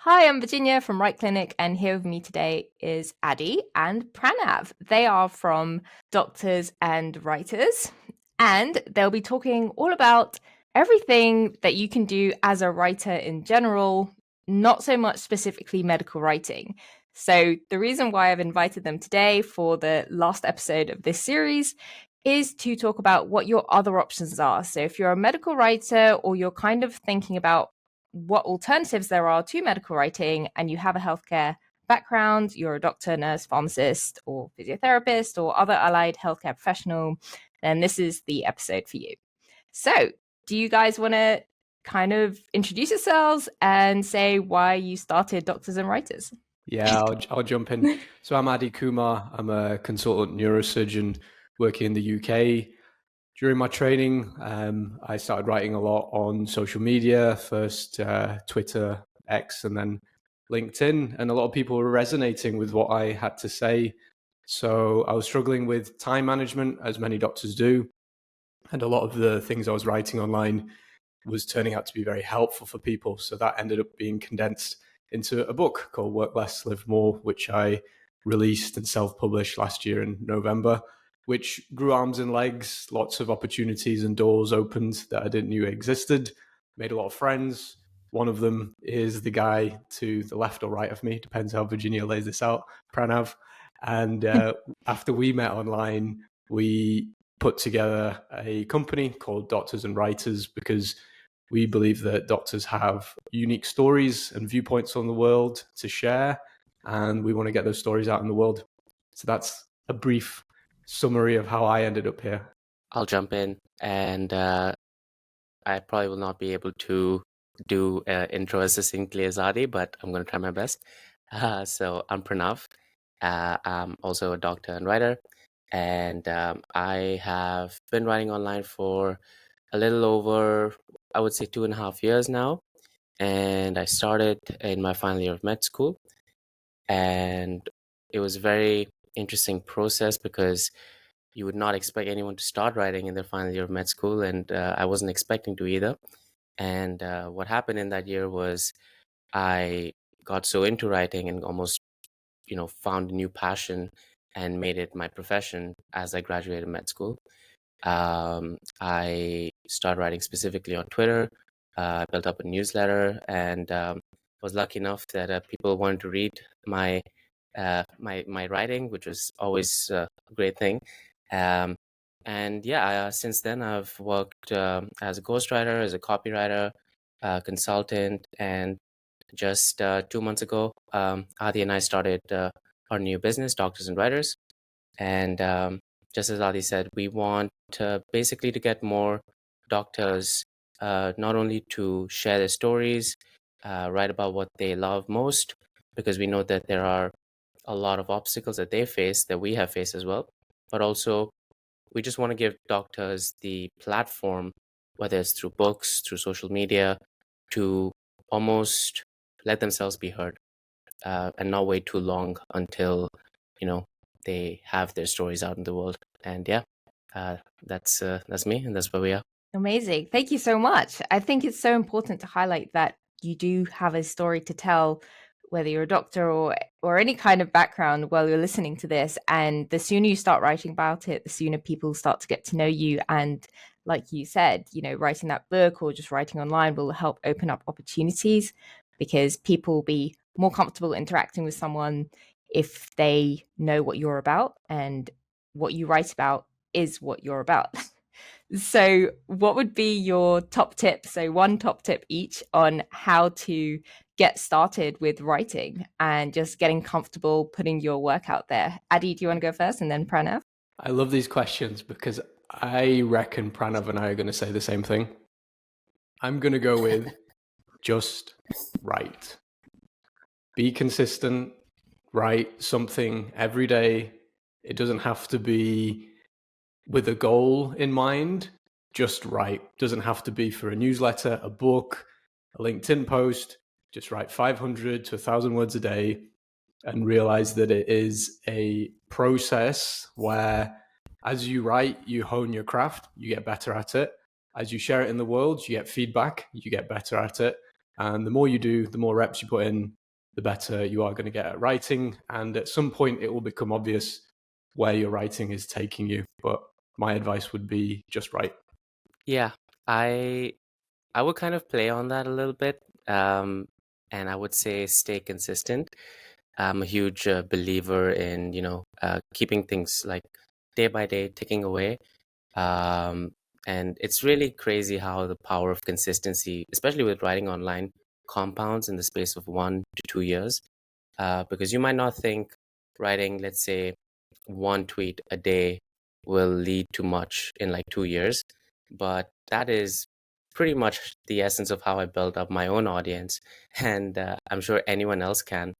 Hi, I'm Virginia from Right Clinic, and here with me today is Adi and Pranav. They are from Doctors and Writers, and they'll be talking all about everything that you can do as a writer in general, not so much specifically medical writing. So, the reason why I've invited them today for the last episode of this series is to talk about what your other options are. So, if you're a medical writer or you're kind of thinking about what alternatives there are to medical writing and you have a healthcare background, you're a doctor, nurse, pharmacist, or physiotherapist, or other allied healthcare professional, then this is the episode for you. So, do you guys want to kind of introduce yourselves and say why you started Doctors and Writers? Yeah, I'll jump in. So I'm Adi Kumar. I'm a consultant neurosurgeon working in the UK. During my training, I started writing a lot on social media, first Twitter, X, and then LinkedIn. And a lot of people were resonating with what I had to say. So I was struggling with time management, as many doctors do. And a lot of the things I was writing online was turning out to be very helpful for people. So that ended up being condensed into a book called Work Less, Live More, which I released and self-published last year in November, which grew arms and legs, lots of opportunities and doors opened that I didn't know existed, made a lot of friends. One of them is the guy to the left or right of me, depends how Virginia lays this out, Pranav. And after we met online, we put together a company called Doctors and Writers because we believe that doctors have unique stories and viewpoints on the world to share, and we want to get those stories out in the world. So that's a brief summary of how I ended up here. I'll jump in, and I probably will not be able to do intro as succinctly as Adi, but I'm going to try my best. So I'm Pranav. I'm also a doctor and writer, and I have been writing online for a little over, I would say, 2.5 years now. And I started in my final year of med school, and it was a very interesting process because you would not expect anyone to start writing in their final year of med school, and I wasn't expecting to either. And what happened in that year was I got so into writing and almost, found a new passion and made it my profession as I graduated med school. I started writing specifically on Twitter, built up a newsletter, and was lucky enough that people wanted to read my my writing, which was always a great thing. And yeah, since then I've worked as a ghostwriter, as a copywriter, consultant, and just 2 months ago, Adi and I started our new business, Doctors and Writers. And just as Adi said, we want basically to get more doctors not only to share their stories, write about what they love most, because we know that there are a lot of obstacles that they face that we have faced as well, but also we just want to give doctors the platform, whether it's through books, through social media, to almost let themselves be heard and not wait too long until, they have their stories out in the world. And yeah, that's me, and that's where we are. Amazing. Thank you so much. I think it's so important to highlight that you do have a story to tell, whether you're a doctor or any kind of background while you're listening to this. And the sooner you start writing about it, the sooner people start to get to know you. And like you said, writing that book or just writing online will help open up opportunities because people will be more comfortable interacting with someone if they know what you're about, and what you write about is what you're about. So, what would be your top tip? So, one top tip each on how to get started with writing and just getting comfortable putting your work out there. Adi, do you want to go first, and then Pranav? I love these questions because I reckon Pranav and I are going to say the same thing. I'm going to go with just write. Be consistent, write something every day. It doesn't have to be with a goal in mind, just write. Doesn't have to be for a newsletter, a book, a LinkedIn post. Just write 500 to 1,000 words a day and realize that it is a process where as you write, you hone your craft, you get better at it. As you share it in the world, you get feedback, you get better at it. And the more you do, the more reps you put in, the better you are going to get at writing. And at some point, it will become obvious where your writing is taking you. But my advice would be just write. Yeah, I would kind of play on that a little bit, and I would say stay consistent. I'm a huge believer in, keeping things like day by day ticking away. Um, and it's really crazy how the power of consistency, especially with writing online, compounds in the space of 1 to 2 years. Because you might not think writing, let's say, one tweet a day will lead to much in like 2 years, but that is pretty much the essence of how I built up my own audience, and I'm sure anyone else can.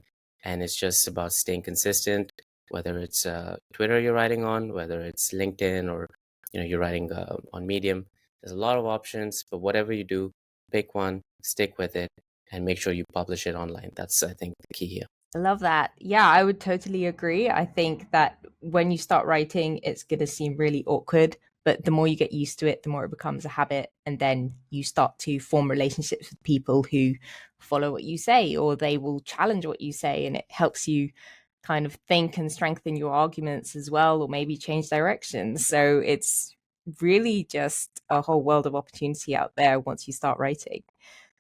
And it's just about staying consistent, whether it's Twitter you're writing on, whether it's LinkedIn, or you're writing on Medium. There's a lot of options, but whatever you do, pick one, stick with it, and make sure you publish it online. That's, I think, the key here. I love that. Yeah, I would totally agree. I think that when you start writing, it's going to seem really awkward, but the more you get used to it, the more it becomes a habit. And then you start to form relationships with people who follow what you say, or they will challenge what you say. And it helps you kind of think and strengthen your arguments as well, or maybe change directions. So it's really just a whole world of opportunity out there once you start writing.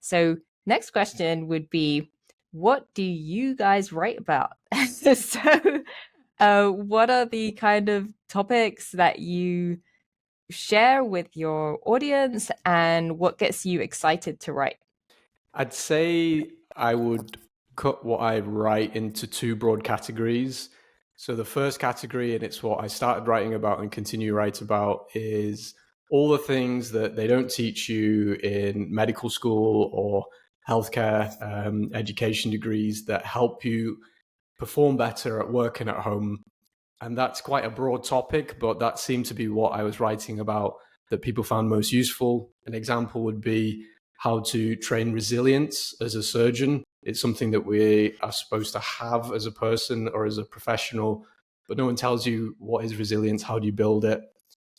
So, next question would be, what do you guys write about? So, what are the kind of topics that you share with your audience, and what gets you excited to write? I'd say I would cut what I write into two broad categories. So the first category, and it's what I started writing about and continue to write about, is all the things that they don't teach you in medical school or healthcare education degrees that help you perform better at work and at home. And that's quite a broad topic, but that seemed to be what I was writing about that people found most useful. An example would be how to train resilience as a surgeon. It's something that we are supposed to have as a person or as a professional, but no one tells you what is resilience, how do you build it,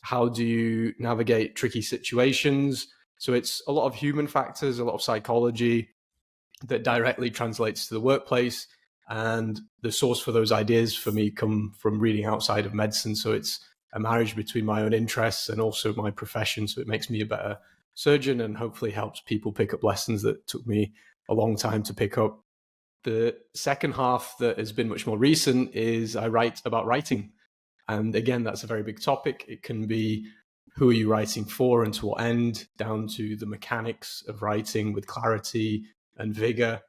how do you navigate tricky situations. So it's a lot of human factors, a lot of psychology that directly translates to the workplace. And the source for those ideas for me come from reading outside of medicine. So it's a marriage between my own interests and also my profession. So it makes me a better surgeon and hopefully helps people pick up lessons that took me a long time to pick up. The second half that has been much more recent is I write about writing. And again, that's a very big topic. It can be who are you writing for and to what end, down to the mechanics of writing with clarity and vigor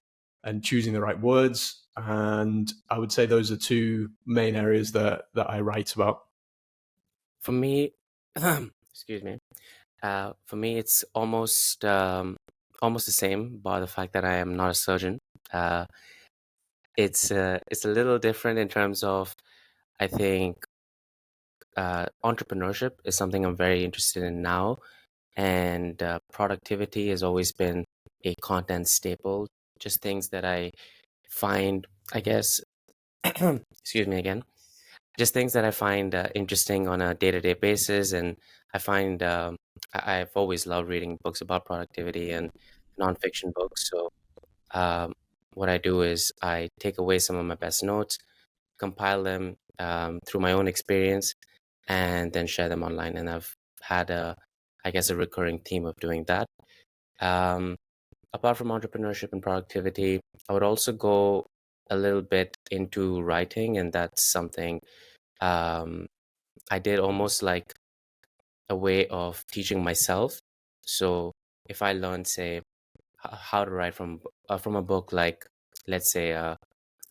and choosing the right words. And I would say those are two main areas that I write about. For me, excuse me. For me, it's almost the same, bar the fact that I am not a surgeon. Uh, it's a little different in terms of, I think, entrepreneurship is something I'm very interested in now, and productivity has always been a content staple. Just things that I find, I guess, excuse me again. Just things that I find interesting on a day-to-day basis, and I find I've always loved reading books about productivity and nonfiction books. So um, what I do is I take away some of my best notes, compile them through my own experience, and then share them online. And I've had I guess, a recurring theme of doing that. Um, Apart from entrepreneurship and productivity, I would also go a little bit into writing, and that's something um, I did almost like a way of teaching myself. So if I learned, say, how to write from a book like, let's say,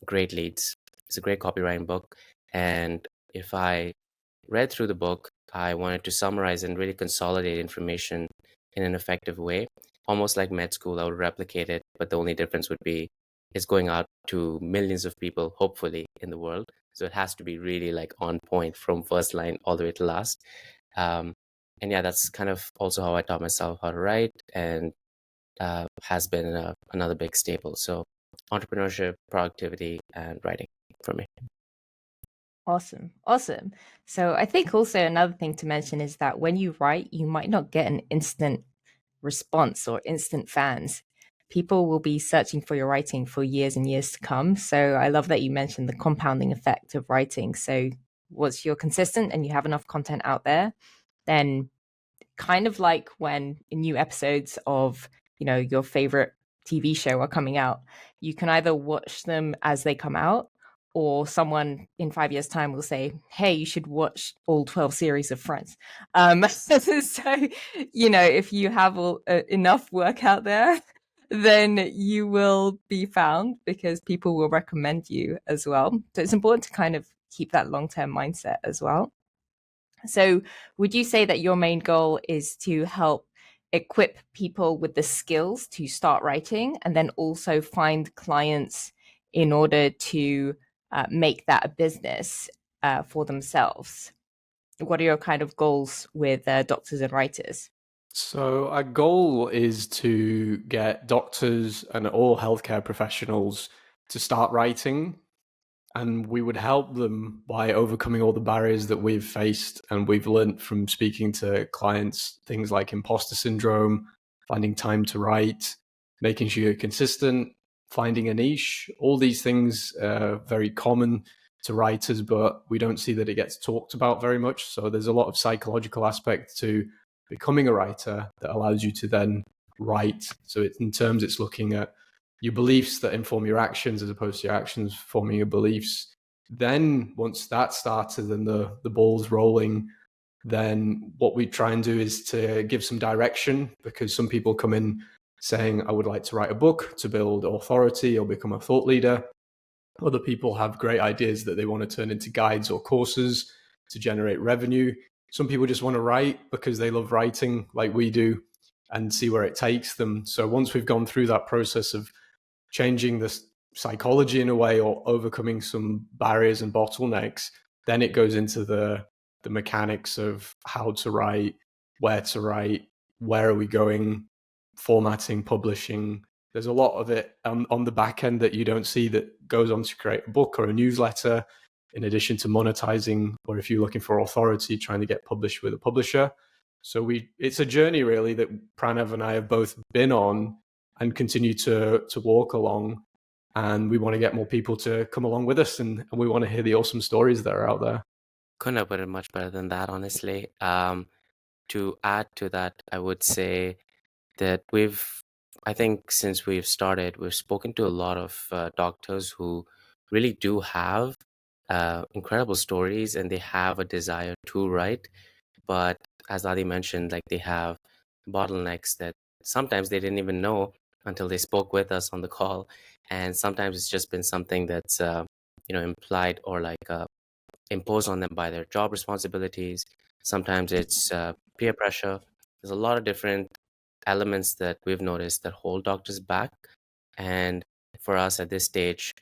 Great Leads, it's a great copywriting book, and if I read through the book, I wanted to summarize and really consolidate information in an effective way, almost like med school. I would replicate it, but the only difference would be it's going out to millions of people, hopefully, in the world. So it has to be really like on point from first line all the way to last. Um, and yeah, that's kind of also how I taught myself how to write, and has been another big staple. So entrepreneurship, productivity, and writing for me. Awesome. Awesome. So I think also another thing to mention is that when you write, you might not get an instant response or instant fans. people will be searching for your writing for years and years to come. So I love that you mentioned the compounding effect of writing. So once you're consistent and you have enough content out there, then kind of like when new episodes of, your favorite TV show are coming out, you can either watch them as they come out, or someone in 5 years' time will say, hey, you should watch all 12 series of Friends. So, if you have enough work out there, then you will be found because people will recommend you as well. So it's important to kind of keep that long-term mindset as well. So would you say that your main goal is to help equip people with the skills to start writing, and then also find clients in order to make that a business for themselves? What are your kind of goals with doctors and writers? So our goal is to get doctors and all healthcare professionals to start writing, and we would help them by overcoming all the barriers that we've faced and we've learned from speaking to clients, things like imposter syndrome, finding time to write, making sure you're consistent, finding a niche. All these things are very common to writers, but we don't see that it gets talked about very much. So there's a lot of psychological aspect to becoming a writer that allows you to then write. So it's looking at your beliefs that inform your actions as opposed to your actions forming your beliefs. Then once that started and the ball's rolling, then what we try and do is to give some direction, because some people come in saying, I would like to write a book to build authority or become a thought leader. Other people have great ideas that they want to turn into guides or courses to generate revenue. Some people just want to write because they love writing like we do and see where it takes them. So once we've gone through that process of changing the psychology in a way or overcoming some barriers and bottlenecks, then it goes into the mechanics of how to write, where are we going, formatting, publishing. There's a lot of it on the back end that you don't see that goes on to create a book or a newsletter, in addition to monetizing, or if you're looking for authority, trying to get published with a publisher. So it's a journey really that Pranav and I have both been on and continue to walk along. And we want to get more people to come along with us, and we want to hear the awesome stories that are out there. Couldn't have put it much better than that, honestly. To add to that, I would say that I think since we've started, we've spoken to a lot of doctors who really do have incredible stories, and they have a desire to write. But as Adi mentioned, like, they have bottlenecks that sometimes they didn't even know until they spoke with us on the call. And sometimes it's just been something that's implied or imposed on them by their job responsibilities. Sometimes it's peer pressure. There's a lot of different elements that we've noticed that hold doctors back. And for us at this stage,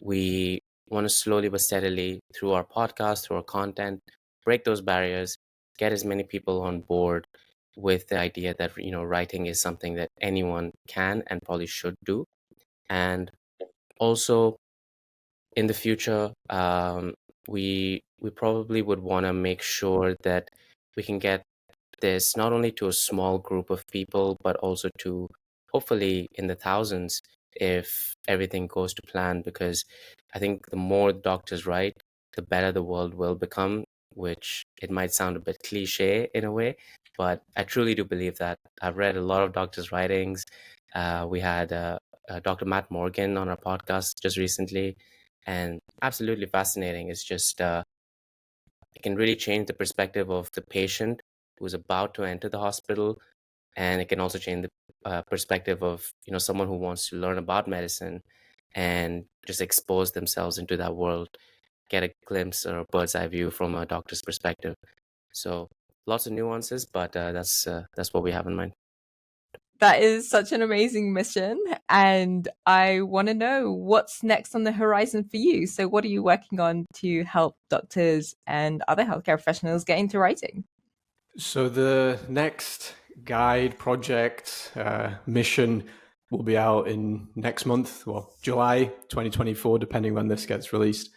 we want to slowly but steadily, through our podcast, through our content, break those barriers, get as many people on board with the idea that writing is something that anyone can and probably should do. And also in the future, we probably would want to make sure that we can get this not only to a small group of people, but also to hopefully in the thousands if everything goes to plan. Because I think the more doctors write, the better the world will become, which it might sound a bit cliche in a way, but I truly do believe that. I've read a lot of doctors' writings. We had Dr. Matt Morgan on our podcast just recently, and absolutely fascinating. It's just it can really change the perspective of the patient who's about to enter the hospital, and it can also change the perspective of someone who wants to learn about medicine and just expose themselves into that world, get a glimpse or a bird's eye view from a doctor's perspective. So lots of nuances, but that's what we have in mind. That is such an amazing mission. And I want to know what's next on the horizon for you. So, what are you working on to help doctors and other healthcare professionals get into writing? So the next guide project mission will be out in next month, well, July 2024, depending when this gets released.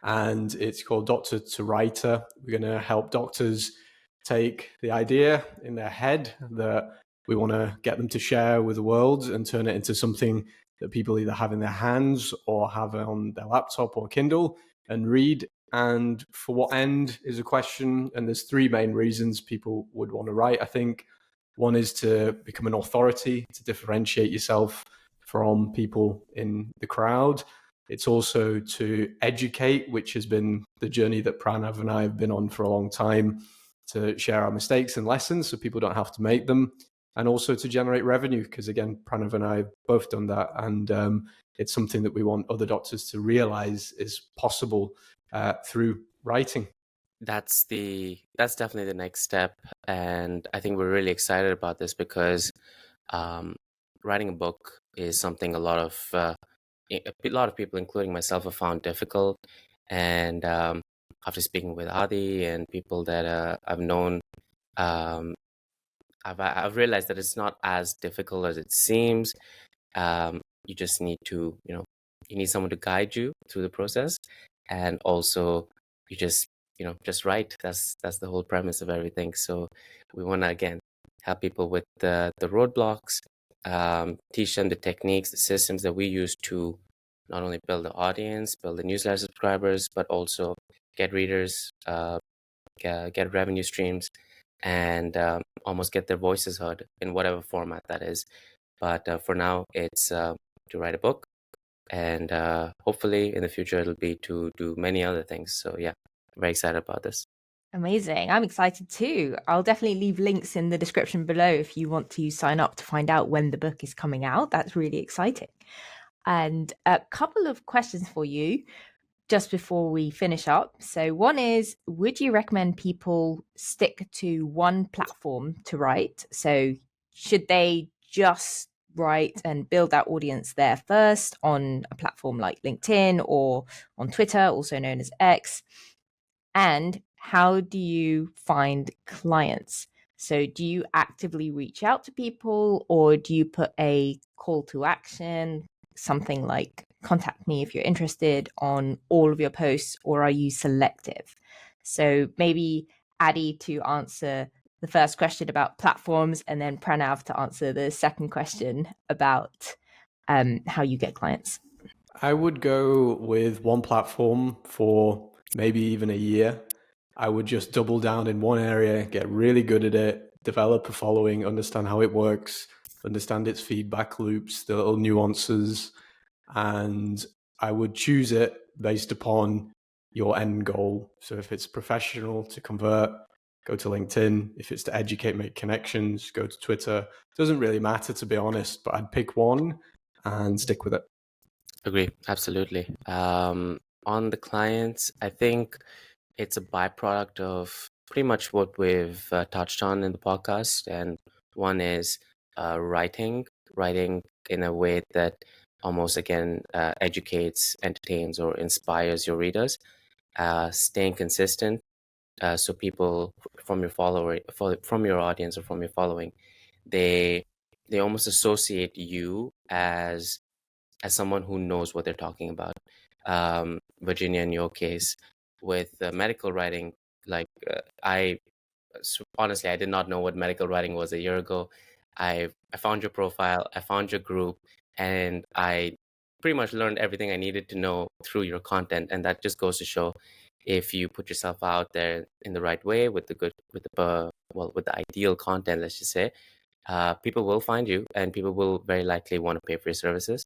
And it's called Doctor to Writer. We're going to help doctors take the idea in their head that We want to get them to share with the world and turn it into something that people either have in their hands or have on their laptop or Kindle and read. And for what end is a question. And there's three main reasons people would want to write, I think. One is to become an authority, to differentiate yourself from people in the crowd. It's also to educate, which has been the journey that Pranav and I have been on for a long time, to share our mistakes and lessons so people don't have to make them, and also to generate revenue, because again, Pranav and I have both done that, and it's something that we want other doctors to realize is possible through writing. That's definitely the next step, and I think we're really excited about this because writing a book is something a lot of people, including myself, have found difficult. And after speaking with Adi and people that I've known, um, I've realized that it's not as difficult as it seems. You just need to, you need someone to guide you through the process, and also you just write. That's the whole premise of everything. So we want to again help people with the roadblocks, teach them the techniques, the systems that we use to not only build the audience, build the newsletter subscribers, but also get readers, get revenue streams, and almost get their voices heard in whatever format that is. But for now, it's to write a book, and hopefully in the future it'll be to do many other things. So yeah, very excited about this. Amazing. I'm excited too. I'll definitely leave links in the description below if you want to sign up to find out when the book is coming out. That's really exciting. And a couple of questions for you just before we finish up. So one is, would you recommend people stick to one platform to write? So should they just write and build that audience there first on a platform like LinkedIn or on Twitter, also known as X? And how do you find clients? So do you actively reach out to people, or do you put a call to action, something like contact me if you're interested, on all of your posts, or are you selective? So maybe Adi to answer the first question about platforms, and then Pranav to answer the second question about how you get clients. I would go with one platform for maybe even a year. I would just double down in one area, get really good at it, develop a following, understand how it works, understand its feedback loops, the little nuances, and I would choose it based upon your end goal. So if it's professional, to convert, go to LinkedIn. If it's to educate, make connections, go to Twitter. It doesn't really matter, to be honest, but I'd pick one and stick with it. Agree, absolutely. On the clients, I think it's a byproduct of pretty much what we've touched on in the podcast. And one is writing in a way that almost again educates, entertains, or inspires your readers. Staying consistent, so people from your audience or from your following, they almost associate you as someone who knows what they're talking about. Virginia, in your case, with medical writing, like honestly, I did not know what medical writing was a year ago. I found your profile, I found your group, and I pretty much learned everything I needed to know through your content. And that just goes to show, if you put yourself out there in the right way with the ideal content, let's just say, people will find you, and people will very likely want to pay for your services.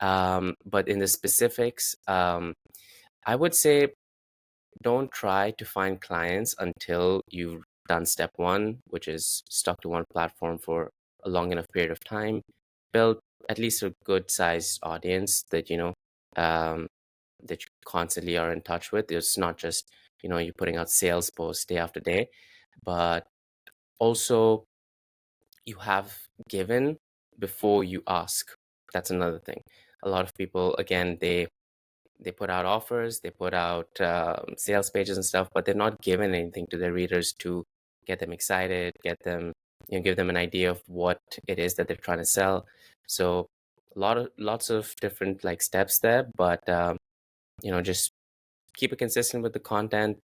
But in the specifics, I would say don't try to find clients until you've done step one, which is stuck to one platform for a long enough period of time. Build at least a good sized audience that that you constantly are in touch with. It's not just you putting out sales posts day after day, but also you have given before you ask. That's another thing. A lot of people, again, they put out offers, they put out sales pages and stuff, but they're not giving anything to their readers to get them excited, get them, give them an idea of what it is that they're trying to sell. So lots of different like steps there, but just keep it consistent with the content,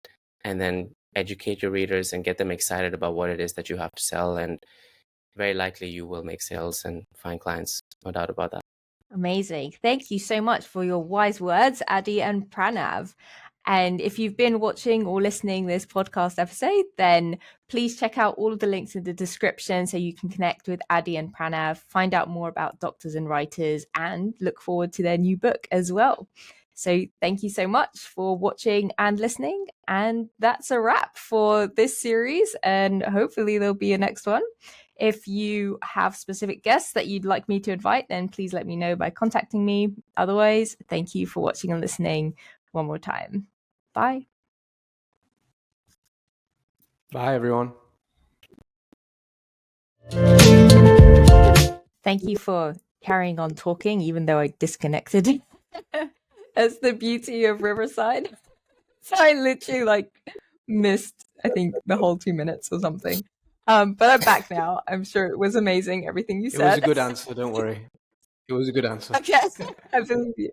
and then educate your readers and get them excited about what it is that you have to sell. And very likely you will make sales and find clients. No doubt about that. Amazing. Thank you so much for your wise words, Adi and Pranav. And if you've been watching or listening this podcast episode, then please check out all of the links in the description so you can connect with Adi and Pranav, find out more about Doctors and Writers, and look forward to their new book as well. So thank you so much for watching and listening. And that's a wrap for this series. And hopefully there'll be a next one. If you have specific guests that you'd like me to invite, then please let me know by contacting me. Otherwise, thank you for watching and listening one more time. Bye. Bye, everyone. Thank you for carrying on talking, even though I disconnected. That's the beauty of Riverside. So I literally missed, I think, the whole 2 minutes or something. But I'm back now. I'm sure it was amazing, everything you said. It was a good answer, don't worry. It was a good answer. Okay, I believe you.